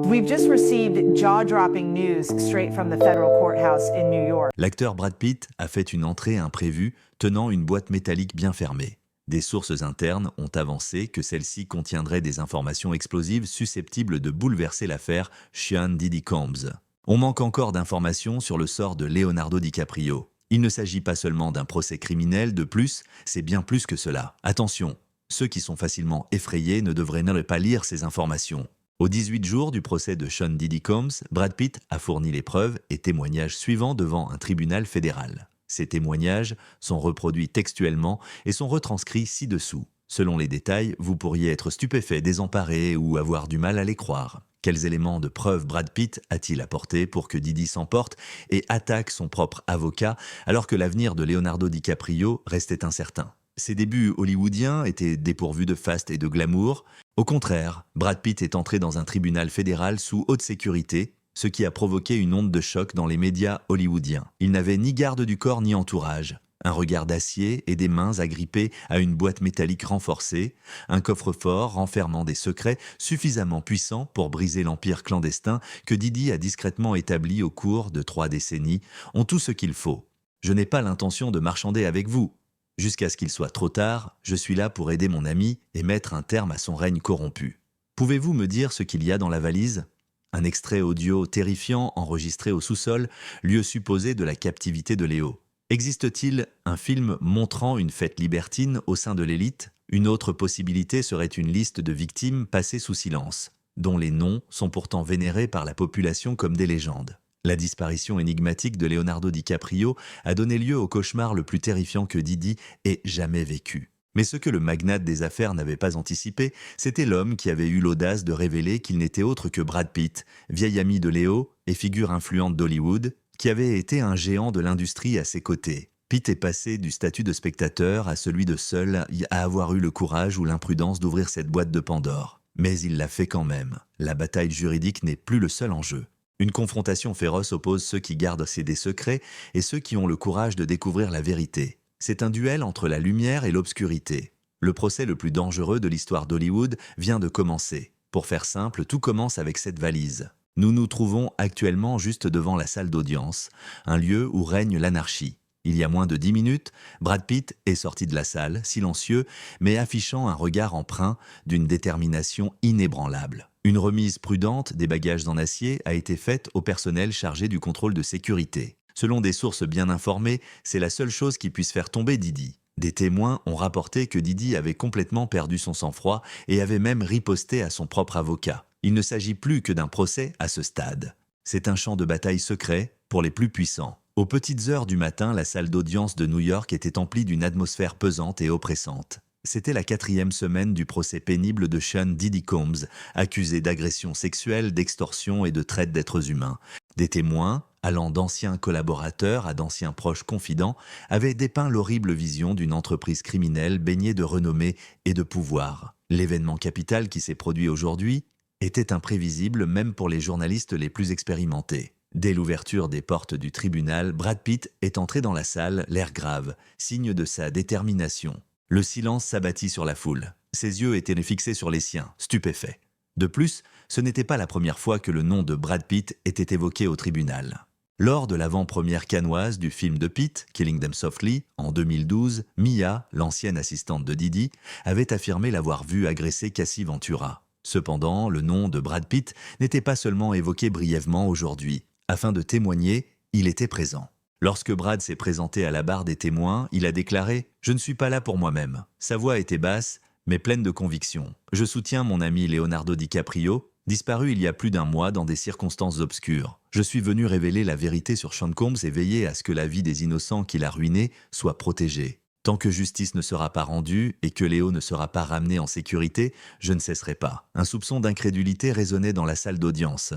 We've just received jaw-dropping news straight from the federal courthouse in New York. L'acteur Brad Pitt a fait une entrée imprévue tenant une boîte métallique bien fermée. Des sources internes ont avancé que celle-ci contiendrait des informations explosives susceptibles de bouleverser l'affaire Sean Diddy Combs. On manque encore d'informations sur le sort de Leonardo DiCaprio. Il ne s'agit pas seulement d'un procès criminel, de plus, c'est bien plus que cela. Attention, ceux qui sont facilement effrayés ne devraient pas lire ces informations. Aux 18 jours du procès de Sean Diddy Combs, Brad Pitt a fourni les preuves et témoignages suivants devant un tribunal fédéral. Ces témoignages sont reproduits textuellement et sont retranscrits ci-dessous. Selon les détails, vous pourriez être stupéfait, désemparé ou avoir du mal à les croire. Quels éléments de preuve Brad Pitt a-t-il apporté pour que Diddy s'emporte et attaque son propre avocat alors que l'avenir de Leonardo DiCaprio restait incertain? Ses débuts hollywoodiens étaient dépourvus de faste et de glamour. Au contraire, Brad Pitt est entré dans un tribunal fédéral sous haute sécurité, ce qui a provoqué une onde de choc dans les médias hollywoodiens. Il n'avait ni garde du corps ni entourage. Un regard d'acier et des mains agrippées à une boîte métallique renforcée, un coffre-fort renfermant des secrets suffisamment puissants pour briser l'empire clandestin que Diddy a discrètement établi au cours de 3 décennies, ont tout ce qu'il faut. Je n'ai pas l'intention de marchander avec vous. Jusqu'à ce qu'il soit trop tard, je suis là pour aider mon ami et mettre un terme à son règne corrompu. Pouvez-vous me dire ce qu'il y a dans la valise ? Un extrait audio terrifiant enregistré au sous-sol, lieu supposé de la captivité de Léo. Existe-t-il un film montrant une fête libertine au sein de l'élite ? Une autre possibilité serait une liste de victimes passées sous silence, dont les noms sont pourtant vénérés par la population comme des légendes. La disparition énigmatique de Leonardo DiCaprio a donné lieu au cauchemar le plus terrifiant que Diddy ait jamais vécu. Mais ce que le magnate des affaires n'avait pas anticipé, c'était l'homme qui avait eu l'audace de révéler qu'il n'était autre que Brad Pitt, vieil ami de Léo et figure influente d'Hollywood, qui avait été un géant de l'industrie à ses côtés. Pitt est passé du statut de spectateur à celui de seul à avoir eu le courage ou l'imprudence d'ouvrir cette boîte de Pandore. Mais il l'a fait quand même. La bataille juridique n'est plus le seul enjeu. Une confrontation féroce oppose ceux qui gardent des secrets et ceux qui ont le courage de découvrir la vérité. C'est un duel entre la lumière et l'obscurité. Le procès le plus dangereux de l'histoire d'Hollywood vient de commencer. Pour faire simple, tout commence avec cette valise. Nous nous trouvons actuellement juste devant la salle d'audience, un lieu où règne l'anarchie. Il y a moins de 10 minutes, Brad Pitt est sorti de la salle, silencieux, mais affichant un regard empreint d'une détermination inébranlable. Une remise prudente des bagages en acier a été faite au personnel chargé du contrôle de sécurité. Selon des sources bien informées, c'est la seule chose qui puisse faire tomber Diddy. Des témoins ont rapporté que Diddy avait complètement perdu son sang-froid et avait même riposté à son propre avocat. Il ne s'agit plus que d'un procès à ce stade. C'est un champ de bataille secret pour les plus puissants. Aux petites heures du matin, la salle d'audience de New York était emplie d'une atmosphère pesante et oppressante. C'était la 4e semaine du procès pénible de Sean Diddy Combs, accusé d'agression sexuelle, d'extorsion et de traite d'êtres humains. Des témoins, allant d'anciens collaborateurs à d'anciens proches confidents, avaient dépeint l'horrible vision d'une entreprise criminelle baignée de renommée et de pouvoir. L'événement capital qui s'est produit aujourd'hui était imprévisible même pour les journalistes les plus expérimentés. Dès l'ouverture des portes du tribunal, Brad Pitt est entré dans la salle, l'air grave, signe de sa détermination. Le silence s'abattit sur la foule. Ses yeux étaient fixés sur les siens, stupéfaits. De plus, ce n'était pas la première fois que le nom de Brad Pitt était évoqué au tribunal. Lors de l'avant-première cannoise du film de Pitt, Killing Them Softly, en 2012, Mia, l'ancienne assistante de Diddy, avait affirmé l'avoir vu agresser Cassie Ventura. Cependant, le nom de Brad Pitt n'était pas seulement évoqué brièvement aujourd'hui. Afin de témoigner, il était présent. Lorsque Brad s'est présenté à la barre des témoins, il a déclaré « Je ne suis pas là pour moi-même ». Sa voix était basse, mais pleine de conviction. « Je soutiens mon ami Leonardo DiCaprio, disparu il y a plus d'1 mois dans des circonstances obscures. Je suis venu révéler la vérité sur Sean Combs et veiller à ce que la vie des innocents qu'il a ruinés soit protégée. Tant que justice ne sera pas rendue et que Léo ne sera pas ramené en sécurité, je ne cesserai pas. » Un soupçon d'incrédulité résonnait dans la salle d'audience.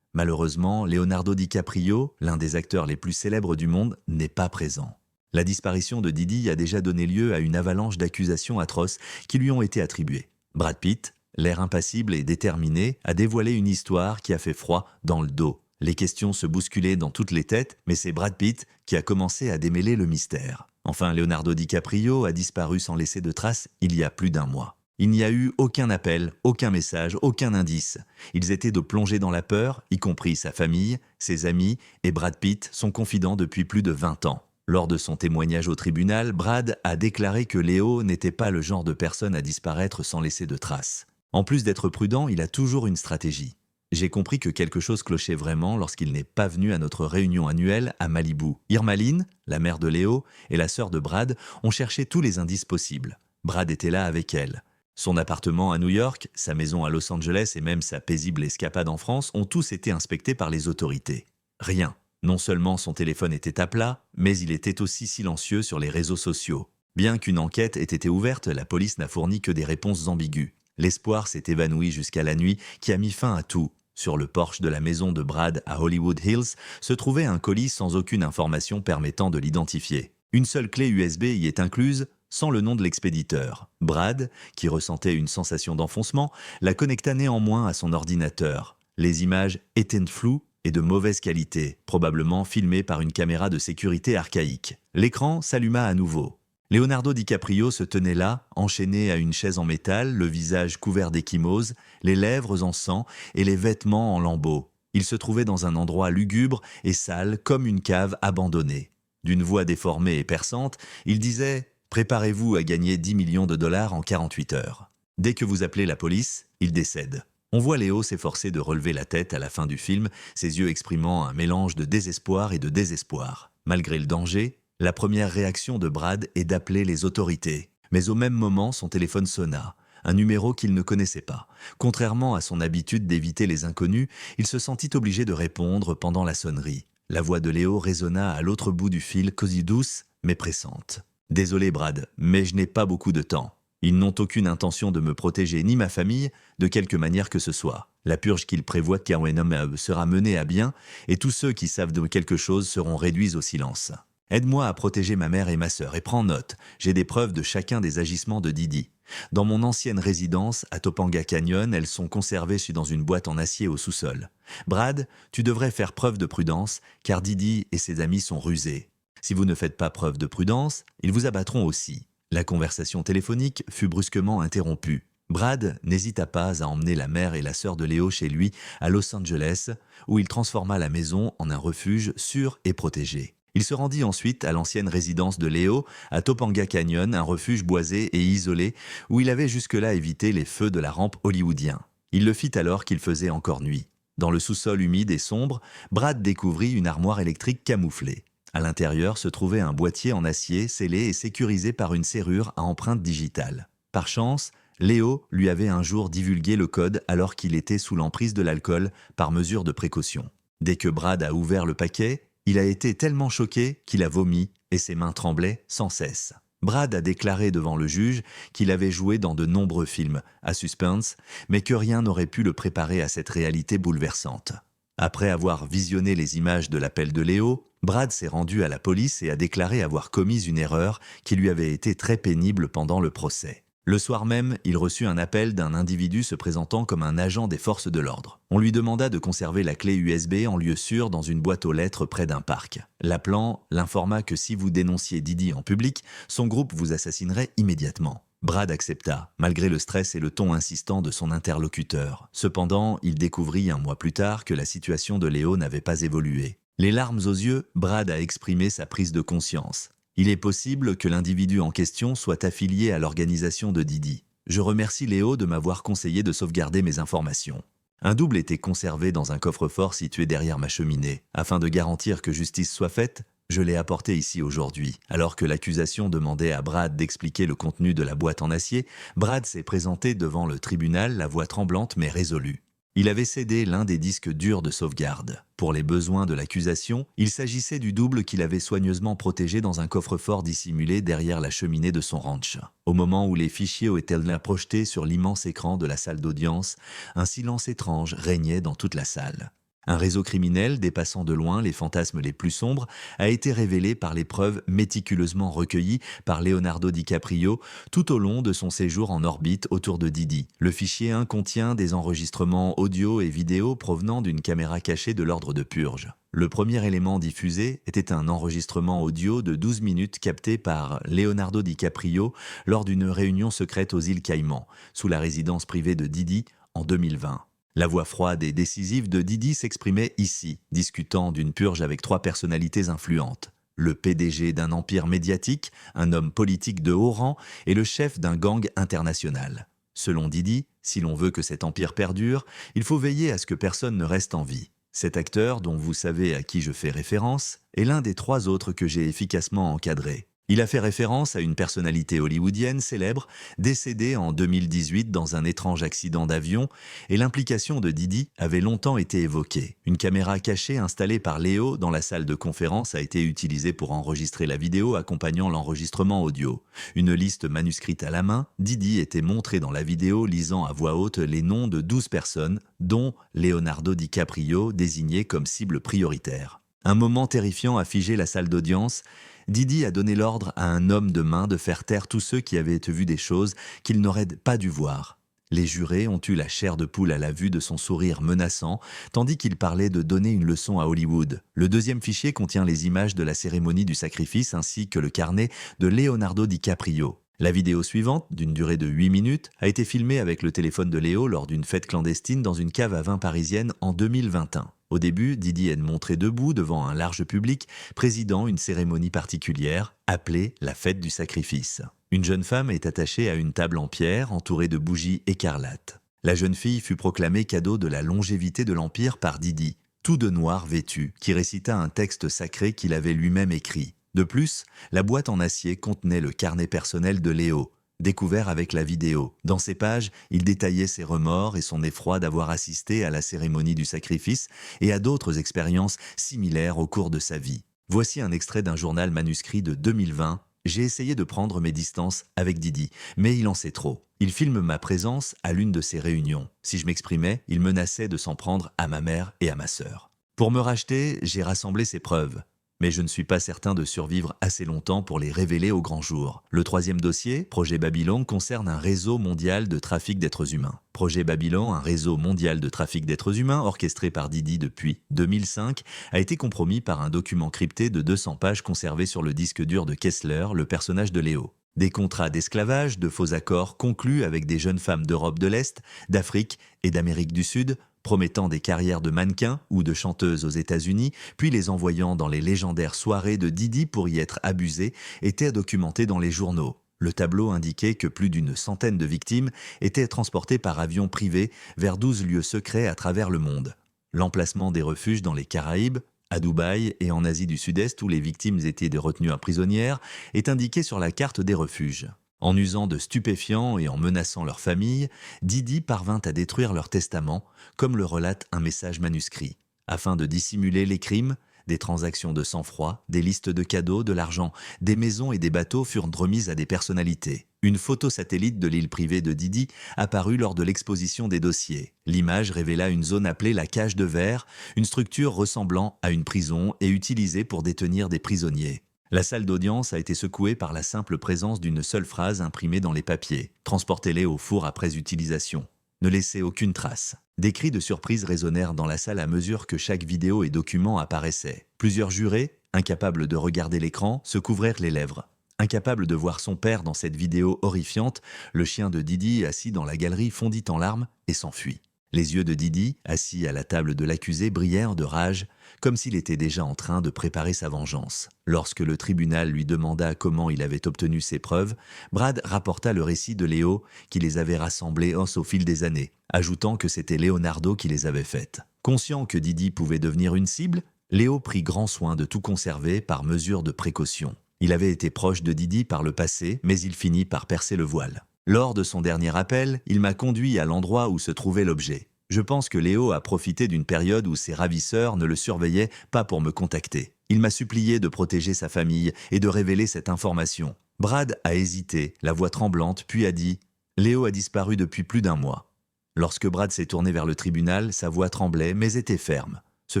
Malheureusement, Leonardo DiCaprio, l'un des acteurs les plus célèbres du monde, n'est pas présent. La disparition de Diddy a déjà donné lieu à une avalanche d'accusations atroces qui lui ont été attribuées. Brad Pitt, l'air impassible et déterminé, a dévoilé une histoire qui a fait froid dans le dos. Les questions se bousculaient dans toutes les têtes, mais c'est Brad Pitt qui a commencé à démêler le mystère. Enfin, Leonardo DiCaprio a disparu sans laisser de traces il y a plus d'1 mois. Il n'y a eu aucun appel, aucun message, aucun indice. Ils étaient de plonger dans la peur, y compris sa famille, ses amis et Brad Pitt, son confident depuis plus de 20 ans. Lors de son témoignage au tribunal, Brad a déclaré que Leo n'était pas le genre de personne à disparaître sans laisser de traces. En plus d'être prudent, il a toujours une stratégie. J'ai compris que quelque chose clochait vraiment lorsqu'il n'est pas venu à notre réunion annuelle à Malibu. Irma Lynn, la mère de Leo, et la sœur de Brad ont cherché tous les indices possibles. Brad était là avec elle. Son appartement à New York, sa maison à Los Angeles et même sa paisible escapade en France ont tous été inspectés par les autorités. Rien. Non seulement son téléphone était à plat, mais il était aussi silencieux sur les réseaux sociaux. Bien qu'une enquête ait été ouverte, la police n'a fourni que des réponses ambiguës. L'espoir s'est évanoui jusqu'à la nuit qui a mis fin à tout. Sur le porche de la maison de Brad à Hollywood Hills se trouvait un colis sans aucune information permettant de l'identifier. Une seule clé USB y est incluse, sans le nom de l'expéditeur. Brad, qui ressentait une sensation d'enfoncement, la connecta néanmoins à son ordinateur. Les images étaient floues et de mauvaise qualité, probablement filmées par une caméra de sécurité archaïque. L'écran s'alluma à nouveau. Leonardo DiCaprio se tenait là, enchaîné à une chaise en métal, le visage couvert d'échymose, les lèvres en sang et les vêtements en lambeaux. Il se trouvait dans un endroit lugubre et sale comme une cave abandonnée. D'une voix déformée et perçante, il disait « Préparez-vous à gagner 10 millions de dollars en 48 heures. Dès que vous appelez la police, il décède. » On voit Léo s'efforcer de relever la tête à la fin du film, ses yeux exprimant un mélange de désespoir et de désespoir. Malgré le danger, la première réaction de Brad est d'appeler les autorités. Mais au même moment, son téléphone sonna, un numéro qu'il ne connaissait pas. Contrairement à son habitude d'éviter les inconnus, il se sentit obligé de répondre pendant la sonnerie. La voix de Léo résonna à l'autre bout du fil, quasi douce, mais pressante. « Désolé Brad, mais je n'ai pas beaucoup de temps. Ils n'ont aucune intention de me protéger ni ma famille, de quelque manière que ce soit. La purge qu'ils prévoient qu'Awenom sera menée à bien, et tous ceux qui savent de quelque chose seront réduits au silence. Aide-moi à protéger ma mère et ma sœur, et prends note, j'ai des preuves de chacun des agissements de Didi. Dans mon ancienne résidence, à Topanga Canyon, elles sont conservées dans une boîte en acier au sous-sol. Brad, tu devrais faire preuve de prudence, car Didi et ses amis sont rusés. Si vous ne faites pas preuve de prudence, ils vous abattront aussi. » La conversation téléphonique fut brusquement interrompue. Brad n'hésita pas à emmener la mère et la sœur de Léo chez lui à Los Angeles, où il transforma la maison en un refuge sûr et protégé. Il se rendit ensuite à l'ancienne résidence de Léo, à Topanga Canyon, un refuge boisé et isolé, où il avait jusque-là évité les feux de la rampe hollywoodien. Il le fit alors qu'il faisait encore nuit. Dans le sous-sol humide et sombre, Brad découvrit une armoire électrique camouflée. À l'intérieur se trouvait un boîtier en acier scellé et sécurisé par une serrure à empreinte digitale. Par chance, Léo lui avait un jour divulgué le code alors qu'il était sous l'emprise de l'alcool par mesure de précaution. Dès que Brad a ouvert le paquet, il a été tellement choqué qu'il a vomi et ses mains tremblaient sans cesse. Brad a déclaré devant le juge qu'il avait joué dans de nombreux films à suspense, mais que rien n'aurait pu le préparer à cette réalité bouleversante. Après avoir visionné les images de l'appel de Léo, Brad s'est rendu à la police et a déclaré avoir commis une erreur qui lui avait été très pénible pendant le procès. Le soir même, il reçut un appel d'un individu se présentant comme un agent des forces de l'ordre. On lui demanda de conserver la clé USB en lieu sûr dans une boîte aux lettres près d'un parc. L'appelant l'informa que si vous dénonciez Didi en public, son groupe vous assassinerait immédiatement. Brad accepta, malgré le stress et le ton insistant de son interlocuteur. Cependant, il découvrit un mois plus tard que la situation de Léo n'avait pas évolué. Les larmes aux yeux, Brad a exprimé sa prise de conscience. Il est possible que l'individu en question soit affilié à l'organisation de Didi. Je remercie Léo de m'avoir conseillé de sauvegarder mes informations. Un double était conservé dans un coffre-fort situé derrière ma cheminée. Afin de garantir que justice soit faite, je l'ai apporté ici aujourd'hui. Alors que l'accusation demandait à Brad d'expliquer le contenu de la boîte en acier, Brad s'est présenté devant le tribunal, la voix tremblante mais résolue. Il avait cédé l'un des disques durs de sauvegarde. Pour les besoins de l'accusation, il s'agissait du double qu'il avait soigneusement protégé dans un coffre-fort dissimulé derrière la cheminée de son ranch. Au moment où les fichiers étaient là projetés sur l'immense écran de la salle d'audience, un silence étrange régnait dans toute la salle. Un réseau criminel dépassant de loin les fantasmes les plus sombres a été révélé par les preuves méticuleusement recueillies par Leonardo DiCaprio tout au long de son séjour en orbite autour de Didi. Le fichier 1 contient des enregistrements audio et vidéo provenant d'une caméra cachée de l'ordre de purge. Le premier élément diffusé était un enregistrement audio de 12 minutes capté par Leonardo DiCaprio lors d'une réunion secrète aux îles Caïmans, sous la résidence privée de Didi en 2020. La voix froide et décisive de Didi s'exprimait ici, discutant d'une purge avec 3 personnalités influentes. Le PDG d'un empire médiatique, un homme politique de haut rang et le chef d'un gang international. Selon Didi, si l'on veut que cet empire perdure, il faut veiller à ce que personne ne reste en vie. Cet acteur, dont vous savez à qui je fais référence, est l'un des 3 autres que j'ai efficacement encadrés. Il a fait référence à une personnalité hollywoodienne célèbre, décédée en 2018 dans un étrange accident d'avion, et l'implication de Didi avait longtemps été évoquée. Une caméra cachée installée par Léo dans la salle de conférence a été utilisée pour enregistrer la vidéo accompagnant l'enregistrement audio. Une liste manuscrite à la main, Didi était montré dans la vidéo lisant à voix haute les noms de 12 personnes, dont Leonardo DiCaprio, désigné comme cible prioritaire. Un moment terrifiant a figé la salle d'audience. Didi a donné l'ordre à un homme de main de faire taire tous ceux qui avaient vu des choses qu'ils n'auraient pas dû voir. Les jurés ont eu la chair de poule à la vue de son sourire menaçant, tandis qu'il parlait de donner une leçon à Hollywood. Le deuxième fichier contient les images de la cérémonie du sacrifice ainsi que le carnet de Leonardo DiCaprio. La vidéo suivante, d'une durée de 8 minutes, a été filmée avec le téléphone de Léo lors d'une fête clandestine dans une cave à vin parisienne en 2021. Au début, Didi est montré debout devant un large public, présidant une cérémonie particulière, appelée la fête du sacrifice. Une jeune femme est attachée à une table en pierre entourée de bougies écarlates. La jeune fille fut proclamée cadeau de la longévité de l'Empire par Didi, tout de noir vêtu, qui récita un texte sacré qu'il avait lui-même écrit. De plus, la boîte en acier contenait le carnet personnel de Léo, découvert avec la vidéo. Dans ces pages, il détaillait ses remords et son effroi d'avoir assisté à la cérémonie du sacrifice et à d'autres expériences similaires au cours de sa vie. Voici un extrait d'un journal manuscrit de 2020. J'ai essayé de prendre mes distances avec Didi, mais il en sait trop. Il filme ma présence à l'une de ses réunions. Si je m'exprimais, il menaçait de s'en prendre à ma mère et à ma sœur. Pour me racheter, j'ai rassemblé ces preuves. Mais je ne suis pas certain de survivre assez longtemps pour les révéler au grand jour. Le troisième dossier, Projet Babylon, concerne un réseau mondial de trafic d'êtres humains. Projet Babylon, un réseau mondial de trafic d'êtres humains orchestré par Didi depuis 2005, a été compromis par un document crypté de 200 pages conservé sur le disque dur de Kessler, le personnage de Léo. Des contrats d'esclavage, de faux accords conclus avec des jeunes femmes d'Europe de l'Est, d'Afrique et d'Amérique du Sud, promettant des carrières de mannequins ou de chanteuses aux États-Unis, puis les envoyant dans les légendaires soirées de Didi pour y être abusés, étaient documentés dans les journaux. Le tableau indiquait que plus d'une centaine de victimes étaient transportées par avion privé vers 12 lieux secrets à travers le monde. L'emplacement des refuges dans les Caraïbes, à Dubaï et en Asie du Sud-Est où les victimes étaient des retenues prisonnières, est indiqué sur la carte des refuges. En usant de stupéfiants et en menaçant leurs familles, Didi parvint à détruire leur testament, comme le relate un message manuscrit. Afin de dissimuler les crimes, des transactions de sang-froid, des listes de cadeaux, de l'argent, des maisons et des bateaux furent remises à des personnalités. Une photo satellite de l'île privée de Didi apparut lors de l'exposition des dossiers. L'image révéla une zone appelée la cage de verre, une structure ressemblant à une prison et utilisée pour détenir des prisonniers. La salle d'audience a été secouée par la simple présence d'une seule phrase imprimée dans les papiers. Transportez-les au four après utilisation. Ne laissez aucune trace. Des cris de surprise résonnèrent dans la salle à mesure que chaque vidéo et document apparaissait. Plusieurs jurés, incapables de regarder l'écran, se couvrirent les lèvres. Incapable de voir son père dans cette vidéo horrifiante, le chien de Didi, assis dans la galerie, fondit en larmes et s'enfuit. Les yeux de Didi, assis à la table de l'accusé, brillèrent de rage, comme s'il était déjà en train de préparer sa vengeance. Lorsque le tribunal lui demanda comment il avait obtenu ses preuves, Brad rapporta le récit de Léo qui les avait rassemblées au fil des années, ajoutant que c'était Leonardo qui les avait faites. Conscient que Didi pouvait devenir une cible, Léo prit grand soin de tout conserver par mesure de précaution. Il avait été proche de Didi par le passé, mais il finit par percer le voile. Lors de son dernier appel, il m'a conduit à l'endroit où se trouvait l'objet. Je pense que Léo a profité d'une période où ses ravisseurs ne le surveillaient pas pour me contacter. Il m'a supplié de protéger sa famille et de révéler cette information. Brad a hésité, la voix tremblante, puis a dit « Léo a disparu depuis plus d'1 mois ». Lorsque Brad s'est tourné vers le tribunal, sa voix tremblait mais était ferme. Ce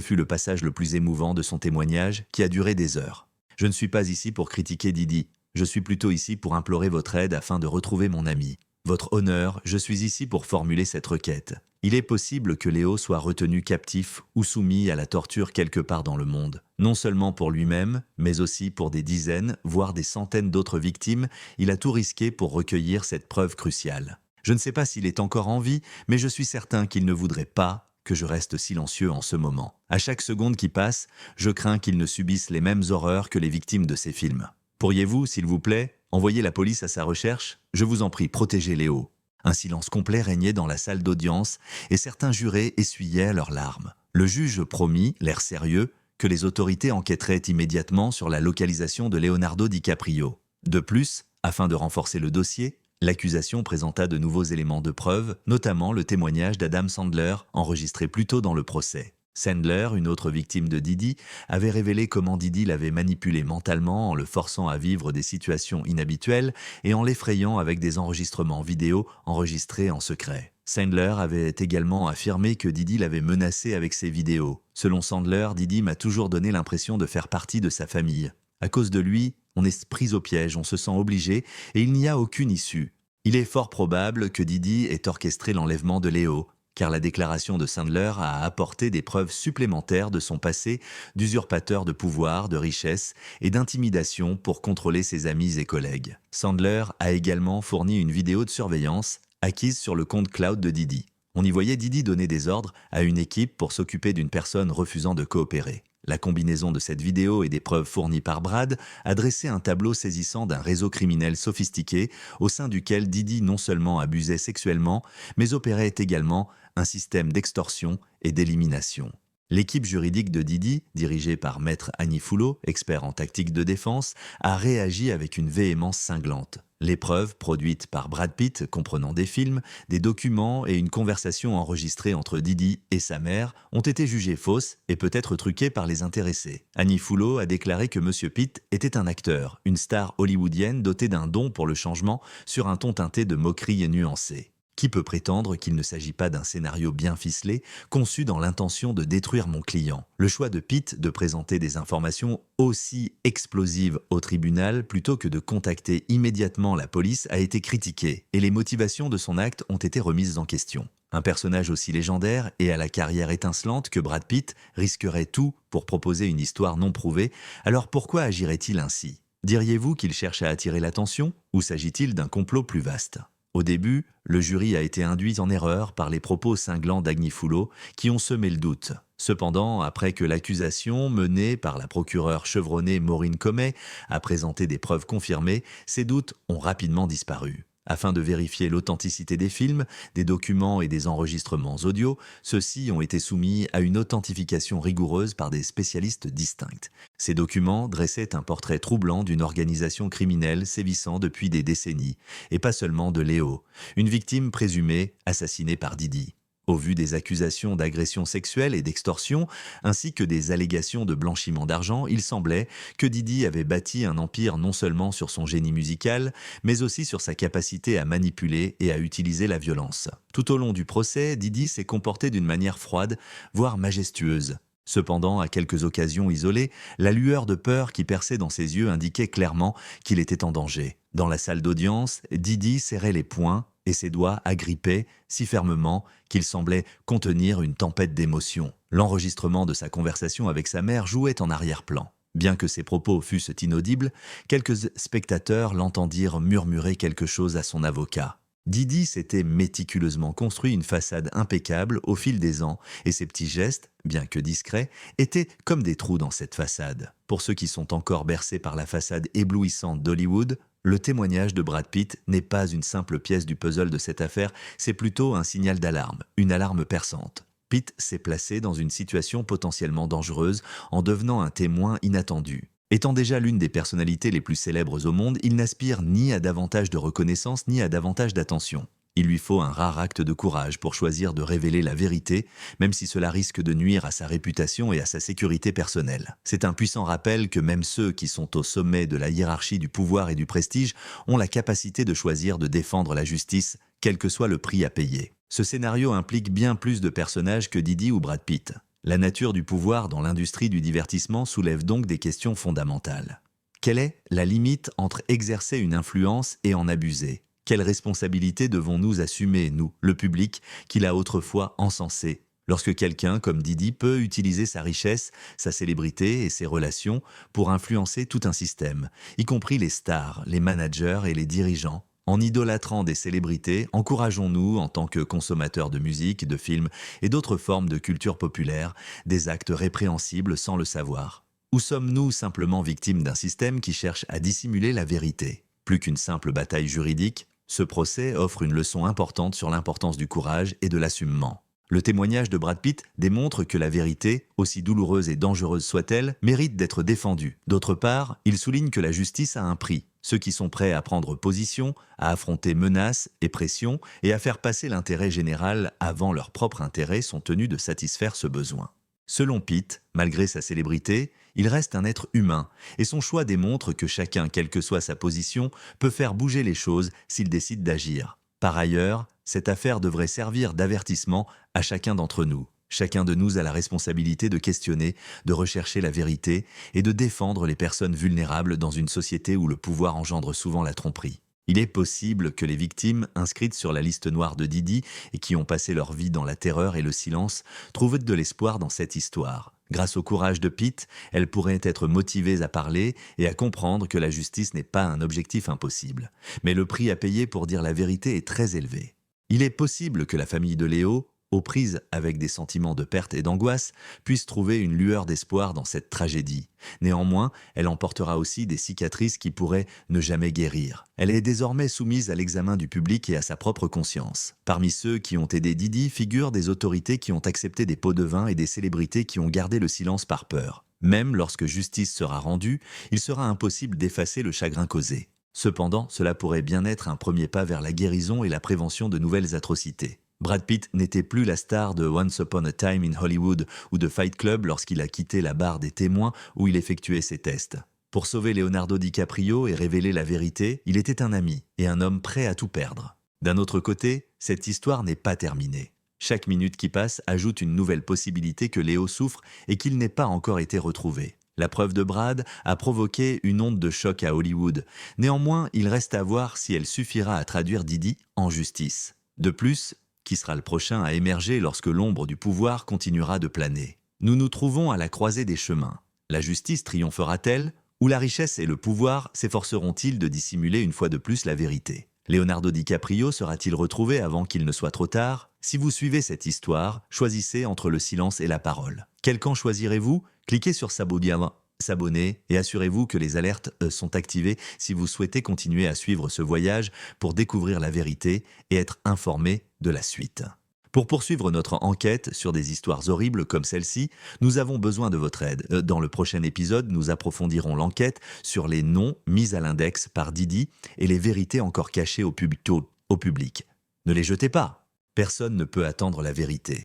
fut le passage le plus émouvant de son témoignage, qui a duré des heures. Je ne suis pas ici pour critiquer Didi. Je suis plutôt ici pour implorer votre aide afin de retrouver mon ami. Votre honneur, je suis ici pour formuler cette requête. Il est possible que Léo soit retenu captif ou soumis à la torture quelque part dans le monde. Non seulement pour lui-même, mais aussi pour des dizaines, voire des centaines d'autres victimes, il a tout risqué pour recueillir cette preuve cruciale. Je ne sais pas s'il est encore en vie, mais je suis certain qu'il ne voudrait pas que je reste silencieux en ce moment. À chaque seconde qui passe, je crains qu'il ne subisse les mêmes horreurs que les victimes de ces films. Pourriez-vous, s'il vous plaît, envoyer la police à sa recherche? Je vous en prie, protégez Léo. Un silence complet régnait dans la salle d'audience et certains jurés essuyaient leurs larmes. Le juge promit, l'air sérieux, que les autorités enquêteraient immédiatement sur la localisation de Leonardo DiCaprio. De plus, afin de renforcer le dossier, l'accusation présenta de nouveaux éléments de preuve, notamment le témoignage d'Adam Sandler, enregistré plus tôt dans le procès. Sandler, une autre victime de Didi, avait révélé comment Didi l'avait manipulé mentalement en le forçant à vivre des situations inhabituelles et en l'effrayant avec des enregistrements vidéo enregistrés en secret. Sandler avait également affirmé que Didi l'avait menacé avec ses vidéos. Selon Sandler, Didi m'a toujours donné l'impression de faire partie de sa famille. À cause de lui, on est pris au piège, on se sent obligé et il n'y a aucune issue. Il est fort probable que Didi ait orchestré l'enlèvement de Léo, car la déclaration de Sandler a apporté des preuves supplémentaires de son passé d'usurpateur de pouvoir, de richesse et d'intimidation pour contrôler ses amis et collègues. Sandler a également fourni une vidéo de surveillance acquise sur le compte cloud de Didi. On y voyait Didi donner des ordres à une équipe pour s'occuper d'une personne refusant de coopérer. La combinaison de cette vidéo et des preuves fournies par Brad a dressé un tableau saisissant d'un réseau criminel sophistiqué au sein duquel Didi non seulement abusait sexuellement, mais opérait également un système d'extorsion et d'élimination. L'équipe juridique de Didi, dirigée par Maître Annie Foulot, expert en tactique de défense, a réagi avec une véhémence cinglante. Les preuves produites par Brad Pitt, comprenant des films, des documents et une conversation enregistrée entre Didi et sa mère, ont été jugées fausses et peut-être truquées par les intéressés. Annie Foulot a déclaré que M. Pitt était un acteur, une star hollywoodienne dotée d'un don pour le changement sur un ton teinté de moquerie et nuancé. Qui peut prétendre qu'il ne s'agit pas d'un scénario bien ficelé, conçu dans l'intention de détruire mon client? Le choix de Pitt de présenter des informations aussi explosives au tribunal plutôt que de contacter immédiatement la police a été critiqué, et les motivations de son acte ont été remises en question. Un personnage aussi légendaire et à la carrière étincelante que Brad Pitt risquerait tout pour proposer une histoire non prouvée, alors pourquoi agirait-il ainsi? Diriez-vous qu'il cherche à attirer l'attention, ou s'agit-il d'un complot plus vaste? Au début, le jury a été induit en erreur par les propos cinglants d'Annie Foulot qui ont semé le doute. Cependant, après que l'accusation menée par la procureure chevronnée Maureen Comey a présenté des preuves confirmées, ces doutes ont rapidement disparu. Afin de vérifier l'authenticité des films, des documents et des enregistrements audio, ceux-ci ont été soumis à une authentification rigoureuse par des spécialistes distincts. Ces documents dressaient un portrait troublant d'une organisation criminelle sévissant depuis des décennies, et pas seulement de Léo, une victime présumée assassinée par Didi. Au vu des accusations d'agression sexuelle et d'extorsion, ainsi que des allégations de blanchiment d'argent, il semblait que Didi avait bâti un empire non seulement sur son génie musical, mais aussi sur sa capacité à manipuler et à utiliser la violence. Tout au long du procès, Didi s'est comporté d'une manière froide, voire majestueuse. Cependant, à quelques occasions isolées, la lueur de peur qui perçait dans ses yeux indiquait clairement qu'il était en danger. Dans la salle d'audience, Didi serrait les poings et ses doigts agrippaient si fermement qu'il semblait contenir une tempête d'émotions. L'enregistrement de sa conversation avec sa mère jouait en arrière-plan. Bien que ses propos fussent inaudibles, quelques spectateurs l'entendirent murmurer quelque chose à son avocat. Didi s'était méticuleusement construit une façade impeccable au fil des ans, et ses petits gestes, bien que discrets, étaient comme des trous dans cette façade. Pour ceux qui sont encore bercés par la façade éblouissante d'Hollywood, le témoignage de Brad Pitt n'est pas une simple pièce du puzzle de cette affaire, c'est plutôt un signal d'alarme, une alarme perçante. Pitt s'est placé dans une situation potentiellement dangereuse en devenant un témoin inattendu. Étant déjà l'une des personnalités les plus célèbres au monde, il n'aspire ni à davantage de reconnaissance ni à davantage d'attention. Il lui faut un rare acte de courage pour choisir de révéler la vérité, même si cela risque de nuire à sa réputation et à sa sécurité personnelle. C'est un puissant rappel que même ceux qui sont au sommet de la hiérarchie du pouvoir et du prestige ont la capacité de choisir de défendre la justice, quel que soit le prix à payer. Ce scénario implique bien plus de personnages que Didi ou Brad Pitt. La nature du pouvoir dans l'industrie du divertissement soulève donc des questions fondamentales. Quelle est la limite entre exercer une influence et en abuser? Quelle responsabilité devons-nous assumer, nous, le public, qui l'a autrefois encensé? Lorsque quelqu'un comme Didi peut utiliser sa richesse, sa célébrité et ses relations pour influencer tout un système, y compris les stars, les managers et les dirigeants. En idolâtrant des célébrités, encourageons-nous, en tant que consommateurs de musique, de films et d'autres formes de culture populaire, des actes répréhensibles sans le savoir? Ou sommes-nous simplement victimes d'un système qui cherche à dissimuler la vérité? Plus qu'une simple bataille juridique, ce procès offre une leçon importante sur l'importance du courage et de l'assumement. Le témoignage de Brad Pitt démontre que la vérité, aussi douloureuse et dangereuse soit-elle, mérite d'être défendue. D'autre part, il souligne que la justice a un prix. Ceux qui sont prêts à prendre position, à affronter menaces et pressions et à faire passer l'intérêt général avant leur propre intérêt sont tenus de satisfaire ce besoin. Selon Pitt, malgré sa célébrité, il reste un être humain et son choix démontre que chacun, quelle que soit sa position, peut faire bouger les choses s'il décide d'agir. Par ailleurs, cette affaire devrait servir d'avertissement à chacun d'entre nous. Chacun de nous a la responsabilité de questionner, de rechercher la vérité et de défendre les personnes vulnérables dans une société où le pouvoir engendre souvent la tromperie. Il est possible que les victimes inscrites sur la liste noire de Didi et qui ont passé leur vie dans la terreur et le silence trouvent de l'espoir dans cette histoire. Grâce au courage de Pitt, elles pourraient être motivées à parler et à comprendre que la justice n'est pas un objectif impossible. Mais le prix à payer pour dire la vérité est très élevé. Il est possible que la famille de Léo, aux prises avec des sentiments de perte et d'angoisse, puisse trouver une lueur d'espoir dans cette tragédie. Néanmoins, elle emportera aussi des cicatrices qui pourraient ne jamais guérir. Elle est désormais soumise à l'examen du public et à sa propre conscience. Parmi ceux qui ont aidé Didi figurent des autorités qui ont accepté des pots de vin et des célébrités qui ont gardé le silence par peur. Même lorsque justice sera rendue, il sera impossible d'effacer le chagrin causé. Cependant, cela pourrait bien être un premier pas vers la guérison et la prévention de nouvelles atrocités. Brad Pitt n'était plus la star de Once Upon a Time in Hollywood ou de Fight Club lorsqu'il a quitté la barre des témoins où il effectuait ses tests. Pour sauver Leonardo DiCaprio et révéler la vérité, il était un ami et un homme prêt à tout perdre. D'un autre côté, cette histoire n'est pas terminée. Chaque minute qui passe ajoute une nouvelle possibilité que Léo souffre et qu'il n'ait pas encore été retrouvé. La preuve de Brad a provoqué une onde de choc à Hollywood. Néanmoins, il reste à voir si elle suffira à traduire Didi en justice. De plus, qui sera le prochain à émerger lorsque l'ombre du pouvoir continuera de planer? Nous nous trouvons à la croisée des chemins. La justice triomphera-t-elle? Ou la richesse et le pouvoir s'efforceront-ils de dissimuler une fois de plus la vérité? Leonardo DiCaprio sera-t-il retrouvé avant qu'il ne soit trop tard? Si vous suivez cette histoire, choisissez entre le silence et la parole. Quel camp choisirez-vous? Cliquez sur s'abonner et assurez-vous que les alertes sont activées si vous souhaitez continuer à suivre ce voyage pour découvrir la vérité et être informé de la suite. Pour poursuivre notre enquête sur des histoires horribles comme celle-ci, nous avons besoin de votre aide. Dans le prochain épisode, nous approfondirons l'enquête sur les noms mis à l'index par Didi et les vérités encore cachées au public. Ne les jetez pas. Personne ne peut attendre la vérité.